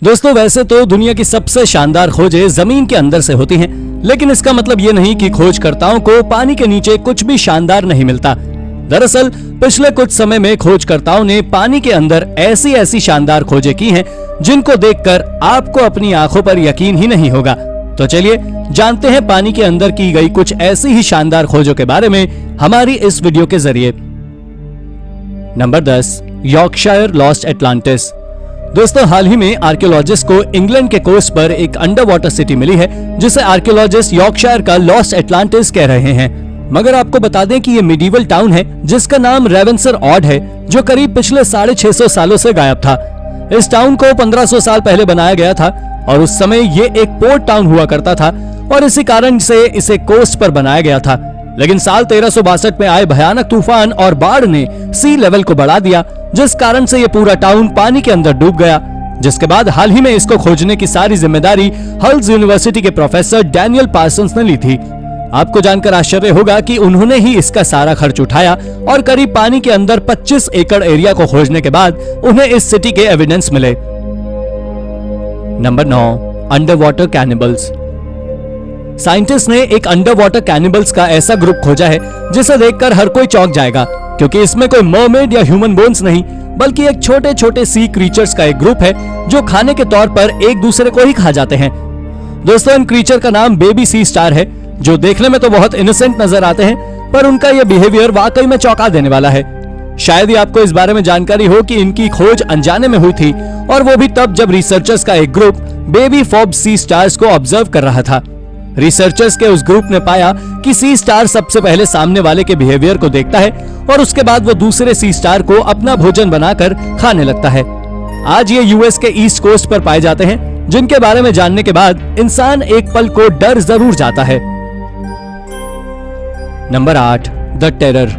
दोस्तों वैसे तो दुनिया की सबसे शानदार खोजें जमीन के अंदर से होती हैं, लेकिन इसका मतलब ये नहीं कि खोजकर्ताओं को पानी के नीचे कुछ भी शानदार नहीं मिलता। दरअसल पिछले कुछ समय में खोजकर्ताओं ने पानी के अंदर ऐसी शानदार खोजें की हैं, जिनको देखकर आपको अपनी आंखों पर यकीन ही नहीं होगा। तो चलिए जानते हैं पानी के अंदर की गई कुछ ऐसी ही शानदार खोजों के बारे में हमारी इस वीडियो के जरिए। Number 10, Yorkshire lost Atlantis. दोस्तों हाल ही में आर्कियोलॉजिस्ट को इंग्लैंड के कोस्ट पर एक अंडर वाटर सिटी मिली है, जिसे आर्कियोलॉजिस्ट यॉर्कशायर का लॉस्ट एटलांटिस कह रहे हैं। मगर आपको बता दें कि ये मिडीवल टाउन है जिसका नाम रेवेंसर ऑड है, जो करीब पिछले 650 सालों से गायब था। इस टाउन को 1500 साल पहले बनाया गया था और उस समय ये एक पोर्ट टाउन हुआ करता था और इसी कारण से इसे कोस्ट पर बनाया गया था। लेकिन साल 1362 में आए भयानक तूफान और बाढ़ ने सी लेवल को बढ़ा दिया, जिस कारण से ये पूरा टाउन पानी के अंदर डूब गया। जिसके बाद हाल ही में इसको खोजने की सारी जिम्मेदारी हल्स यूनिवर्सिटी के प्रोफेसर डैनियल पार्सन्स ने ली थी। आपको जानकर आश्चर्य होगा कि उन्होंने ही इसका सारा खर्च उठाया और करीब पानी के अंदर 25 एकड़ एरिया को खोजने के बाद उन्हें इस सिटी के एविडेंस मिले। Number 9, under water cannibals. Scientist ने एक अंडर वाटर कैनिबल्स का ऐसा ग्रुप खोजा है जिसे देखकर हर कोई चौंक जाएगा, क्योंकि इसमें कोई मरमेड या ह्यूमन बोन्स नहीं, बल्कि एक छोटे छोटे सी क्रीचर्स का एक ग्रुप है जो खाने के तौर पर एक दूसरे को ही खा जाते हैं। दोस्तों इन क्रीचर का नाम बेबी सी स्टार है, जो देखने में तो बहुत इनोसेंट नजर आते हैं, पर उनका यह बिहेवियर वाकई में चौंका देने वाला है। शायद ही आपको इस बारे में जानकारी हो कि इनकी खोज अनजाने में हुई थी, और वो भी तब जब रिसर्चर्स का एक ग्रुप बेबी फॉब सी स्टार्स को ऑब्जर्व कर रहा था। रिसर्चर्स के उस ग्रुप ने पाया कि सी स्टार सबसे पहले सामने वाले के बिहेवियर को देखता है और उसके बाद वो दूसरे सी स्टार को अपना भोजन बनाकर खाने लगता है। आज ये यूएस के ईस्ट कोस्ट पर पाए जाते हैं, जिनके बारे में जानने के बाद इंसान एक पल को डर जरूर जाता है। Number 8, the terror.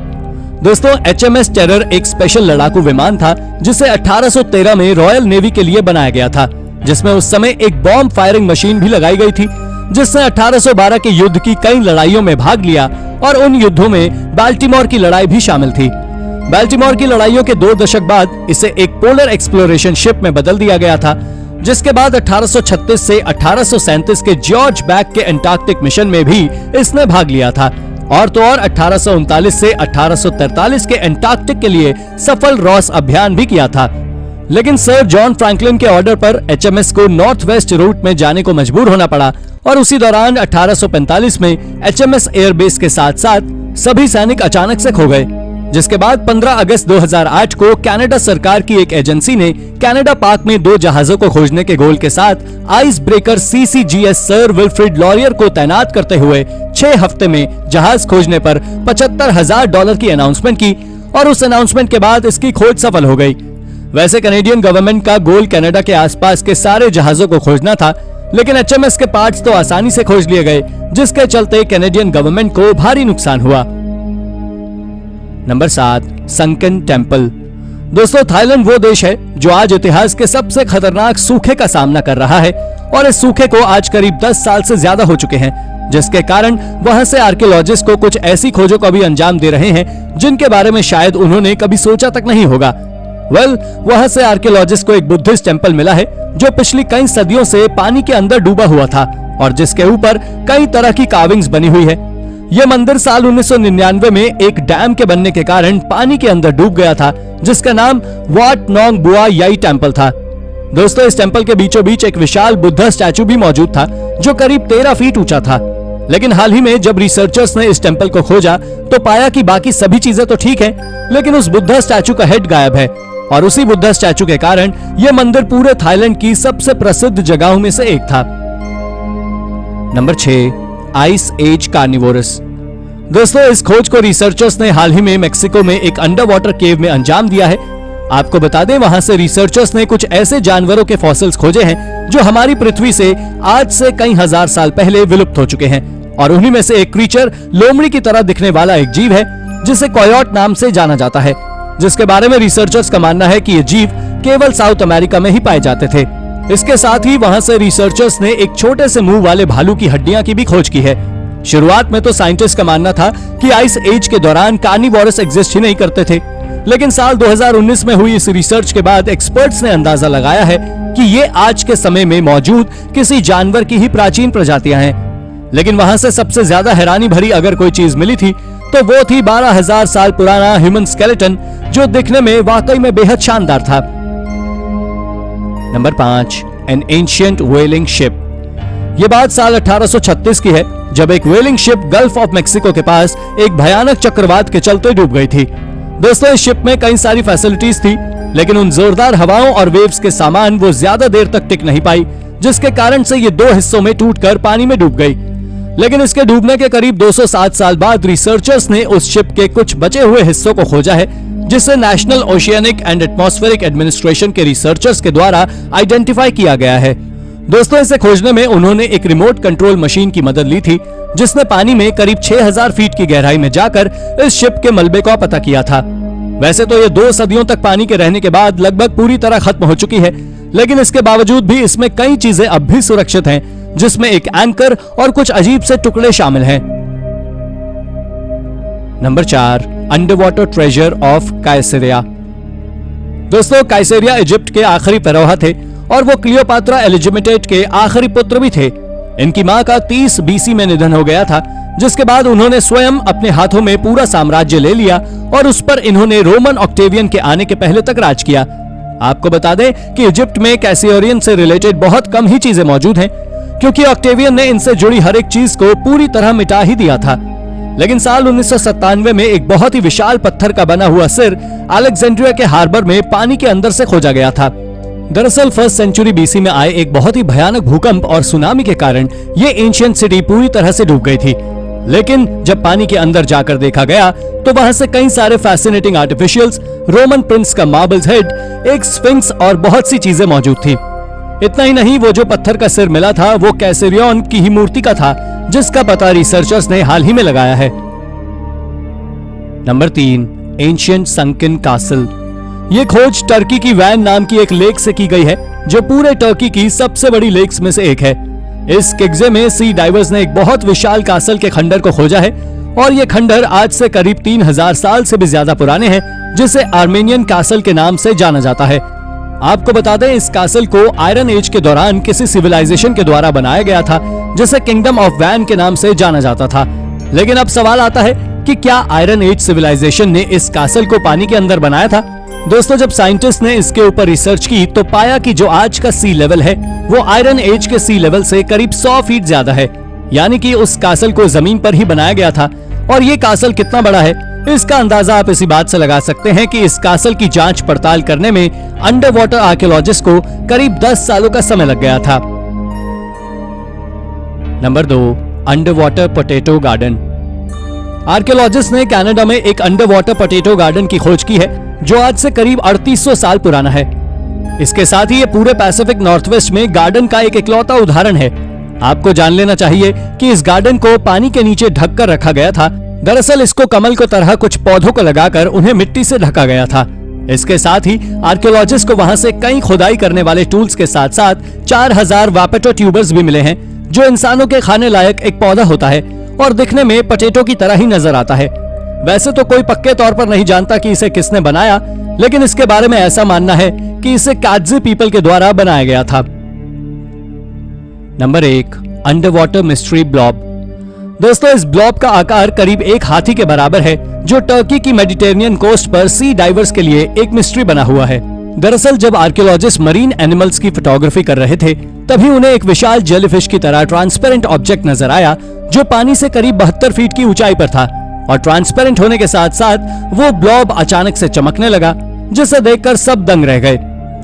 दोस्तों HMS टेरर एक स्पेशल लड़ाकू विमान था जिसे 1813 में रॉयल नेवी के लिए बनाया गया था, जिसमें उस समय एक बॉम्ब फायरिंग मशीन भी लगाई गई थी, जिसने 1812 के युद्ध की कई लड़ाइयों में भाग लिया और उन युद्धों में बाल्टीमोर की लड़ाई भी शामिल थी। बाल्टीमोर की लड़ाइयों के 2 दशक बाद इसे एक पोलर एक्सप्लोरेशन शिप में बदल दिया गया था, जिसके बाद 1836 से 1837 के जॉर्ज बैक के एंटार्क्टिक मिशन में भी इसने भाग लिया था, और तो और 1839 से 1843 के एंटार्क्टिक के लिए सफल रॉस अभियान भी किया था। लेकिन सर जॉन फ्रैंकलिन के ऑर्डर पर HMS को नॉर्थ वेस्ट रूट में जाने को मजबूर होना पड़ा, और उसी दौरान 1845 में HMS एयरबेस के साथ साथ सभी सैनिक अचानक से खो गए। जिसके बाद 15 अगस्त 2008 को कनाडा सरकार की एक एजेंसी ने कनाडा पार्क में 2 जहाजों को खोजने के गोल के साथ ice breaker CCGS sir Wilfred Laurier को तैनात करते हुए 6 हफ्ते में जहाज खोजने पर $75,000 की अनाउंसमेंट की, और उस अनाउंसमेंट के बाद इसकी खोज सफल हो गई। वैसे कैनेडियन गवर्नमेंट का गोल कनाडा के आसपास के सारे जहाजों को खोजना था, लेकिन HMS के पार्ट्स तो आसानी से खोज लिए गए, जिसके चलते कैनेडियन गवर्नमेंट को भारी नुकसान हुआ। Number 7, sunken temple. दोस्तों थाईलैंड वो देश है जो आज इतिहास के सबसे खतरनाक सूखे का सामना कर रहा है, और इस सूखे को आज करीब 10 साल से ज्यादा हो चुके हैं, जिसके कारण वहां से आर्कियोलॉजिस्ट को कुछ ऐसी खोजों को भी अंजाम दे रहे हैं जिनके बारे में शायद उन्होंने कभी सोचा तक नहीं होगा। वहां से आर्कियोलॉजिस्ट को एक बुद्धिस्ट टेम्पल मिला है जो पिछली कई सदियों से पानी के अंदर डूबा हुआ था, और जिसके ऊपर कई तरह की कार्विंग्स बनी हुई है। यह मंदिर साल 1999 में एक डैम के बनने के कारण पानी के अंदर डूब गया था, जिसका नाम वाट नोंग बुआ याई टेम्पल था। दोस्तों इस टेम्पल के बीचों बीच एक विशाल बुद्धा स्टैचू भी मौजूद था, जो करीब 13 फीट ऊंचा था। लेकिन हाल ही में जब रिसर्चर्स ने इस टेम्पल को खोजा तो पाया कि बाकी सभी चीजें तो ठीक है, लेकिन उस बुद्धा स्टैचू का हेड गायब है, और उसी बुद्धा स्टैचू के कारण यह मंदिर पूरे थाईलैंड की सबसे प्रसिद्ध जगहों में से एक था। Number 6, ice age carnivorous. दोस्तों इस खोज को रिसर्चर्स ने हाल ही में मेक्सिको में एक अंडर वाटर केव में अंजाम दिया है। आपको बता दें वहां से रिसर्चर्स ने कुछ ऐसे जानवरों के फॉसिल्स खोजे हैं जो हमारी पृथ्वी से आज से कई हजार साल पहले विलुप्त हो चुके हैं, और उन्हीं में से एक क्रीचर लोमड़ी की तरह दिखने वाला एक जीव है जिसे कोयोट नाम से जाना जाता है, जिसके बारे में रिसर्चर्स का मानना है कि ये जीव केवल साउथ अमेरिका में ही पाए जाते थे। इसके साथ ही वहां से रिसर्चर्स ने एक छोटे से मुंह वाले भालू की हड्डियां की भी खोज की है। शुरुआत में तो साइंटिस्ट का मानना था कि आइस एज के दौरान कार्निवोरस एग्जिस्ट ही नहीं करते थे, लेकिन साल 2019 में हुई इस रिसर्च के बाद एक्सपर्ट्स ने अंदाजा लगाया है कि ये आज के समय में मौजूद किसी जानवर की ही प्राचीन प्रजातियां हैं। लेकिन वहां से सबसे ज्यादा हैरानी भरी अगर कोई चीज मिली थी तो वो थी 12,000 साल पुराना ह्यूमन स्केलेटन, जो दिखने में वाकई में बेहद शानदार था। Number 5, N ancient व्हेलिंग ship. ये बात साल 1836 की है, जब एक व्हेलिंग शिप गल्फ ऑफ मेक्सिको के पास एक भयानक चक्रवात के चलते डूब गई थी। दोस्तों, इस शिप में कई सारी फैसिलिटीज थी, लेकिन उन जोरदार हवाओं और वेव्स के सामान वो ज्यादा देर तक टिक नहीं पाई, जिसके कारण से ये 2 हिस्सों में टूटकर पानी में डूब गई। लेकिन इसके डूबने के करीब 207 साल बाद रिसर्चर्स ने उस शिप के कुछ बचे हुए हिस्सों को खोजा है, जिसे national oceanic and atmospheric administration के रिसर्चर्स के द्वारा आइडेंटिफाई किया गया है। दोस्तों, इसे खोजने में उन्होंने एक रिमोट कंट्रोल मशीन की मदद ली थी, जिसने पानी में करीब 6000 फीट की गहराई में जाकर इस शिप के मलबे का पता किया था। वैसे तो ये 2 सदियों तक पानी के रहने के बाद लगभग पूरी तरह खत्म हो चुकी है, लेकिन इसके बावजूद भी इसमें कई चीजें अब भी सुरक्षित हैं, जिसमें एक एंकर और कुछ अजीब से टुकड़े शामिल हैं। Number 4, under water treasure of Caesarea. दोस्तों, कायसेरिया इजिप्ट के आखिरी फेरोह थे और वो क्लियोपात्रा एलिजिमेटेट के आखिरी पुत्र भी थे। इनकी मां का 30 बीसी में निधन हो गया था, जिसके बाद उन्होंने स्वयं अपने हाथों में पूरा साम्राज्य ले लिया और उस पर इन्होंने रोमन ऑक्टेवियन के आने के पहले तक राज किया। आपको बता दें कि इजिप्ट में कैसियोरियन से रिलेटेड बहुत कम ही चीजें मौजूद हैं, क्योंकि ऑक्टेवियन ने इनसे जुड़ी हर एक चीज को पूरी तरह मिटा ही दिया था। लेकिन साल 1997 में एक बहुत ही विशाल पत्थर का बना हुआ सिर अलेक्जेंड्रिया के हार्बर में पानी के अंदर से खोजा गया था। दरअसल 1st सेंचुरी बीसी में आए एक बहुत ही भयानक भूकंप और सुनामी के कारण ये एंशिएंट सिटी पूरी तरह से डूब गई थी। लेकिन जब पानी के अंदर जाकर देखा गया तो वहां से कई सारे फैसिनेटिंग आर्टिफिशियल्स, रोमन प्रिंस का मार्बल्स हेड, एक स्फिंक्स और बहुत सी चीजें मौजूद थी। इतना ही नहीं, वो जो पत्थर का सिर मिला था वो कैसेरियन की ही मूर्ति का था, जिसका पता रिसर्चर्स ने हाल ही में लगाया है। Number 3, ancient sunken castle. ये खोज टर्की की वैन नाम की एक लेक से की गई है, जो पूरे टर्की की सबसे बड़ी लेक्स में से एक है। इस किग्जे में सी डाइवर्स ने एक बहुत विशाल कासल के खंडर को खोजा है और ये खंडर आज से करीब 3000 साल से भी ज्यादा पुराने हैं, जिसे आर्मेनियन कासल के नाम से जाना जाता है। आपको बता दें, इस कासल को आयरन एज के दौरान किसी सिविलाइजेशन के द्वारा बनाया गया था, जिसे किंगडम ऑफ वैन के नाम से जाना जाता था। लेकिन अब सवाल आता है कि क्या आयरन एज सिविलाइजेशन ने इस कासल को पानी के अंदर बनाया था? दोस्तों, जब साइंटिस्ट ने इसके ऊपर रिसर्च की तो पाया कि जो आज का सी लेवल है वो आयरन एज के सी लेवल से करीब 100 फीट ज्यादा है, यानी कि उस कासल को जमीन पर ही बनाया गया था। और ये कासल कितना बड़ा है, इसका अंदाजा आप इसी बात से लगा सकते हैं कि इस कासल की जांच पड़ताल करने में अंडर वाटर आर्कियोलॉजिस्ट को करीब 10 सालों का समय लग गया था। Number 2, under water potato garden. Archaeologist ने कनाडा में एक अंडर वाटर पोटैटो गार्डन की खोज की है, जो आज से करीब 3800 साल पुराना है। इसके साथ ही ये पूरे पैसिफिक नॉर्थवेस्ट में गार्डन का एक इकलौता उदाहरण है। आपको जान लेना चाहिए कि इस गार्डन को पानी के नीचे ढक कर रखा गया था। दरअसल इसको कमल को तरह कुछ पौधों को लगाकर उन्हें मिट्टी से ढका गया था। इसके साथ ही आर्कियोलॉजिस्ट को वहां से कई खुदाई करने वाले टूल्स के साथ साथ 4000 वापेटो ट्यूबर्स भी मिले हैं, जो इंसानों के खाने लायक एक पौधा होता है और दिखने में पोटैटो की तरह ही नजर आता है। वैसे तो कोई पक्के तौर पर नहीं जानता कि इसे किसने बनाया, लेकिन इसके बारे में ऐसा मानना है कि इसे काटजी पीपल के द्वारा बनाया गया था। Number 1, under water mystery blob. दोस्तों, इस ब्लॉब का आकार करीब एक हाथी के बराबर है, जो टर्की की मेडिटेरेनियन कोस्ट पर सी डाइवर्स के लिए एक मिस्ट्री बना हुआ है। दरअसल जब आर्कियोलॉजिस्ट मरीन एनिमल्स की फोटोग्राफी कर रहे थे, तभी उन्हें एक विशाल जेलीफिश की तरह ट्रांसपेरेंट ऑब्जेक्ट नजर आया, जो पानी से करीब 72 फीट की ऊंचाई पर था। और ट्रांसपेरेंट होने के साथ साथ वो ब्लॉब अचानक से चमकने लगा, जिसे देखकर सब दंग रह गए।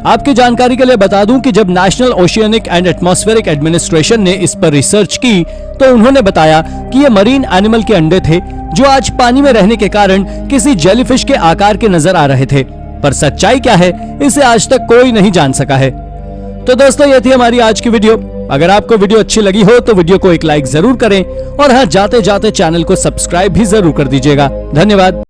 आपकी जानकारी के लिए बता दूं कि जब national oceanic and atmospheric administration ने इस पर रिसर्च की तो उन्होंने बताया कि ये मरीन एनिमल के अंडे थे, जो आज पानी में रहने के कारण किसी जेलीफिश के आकार के नजर आ रहे थे। पर सच्चाई क्या है, इसे आज तक कोई नहीं जान सका है। तो दोस्तों, ये थी हमारी आज की वीडियो। अगर आपको वीडियो अच्छी लगी हो तो वीडियो को एक लाइक जरूर करें और हाँ, जाते जाते चैनल को सब्सक्राइब भी जरूर कर दीजिएगा। धन्यवाद।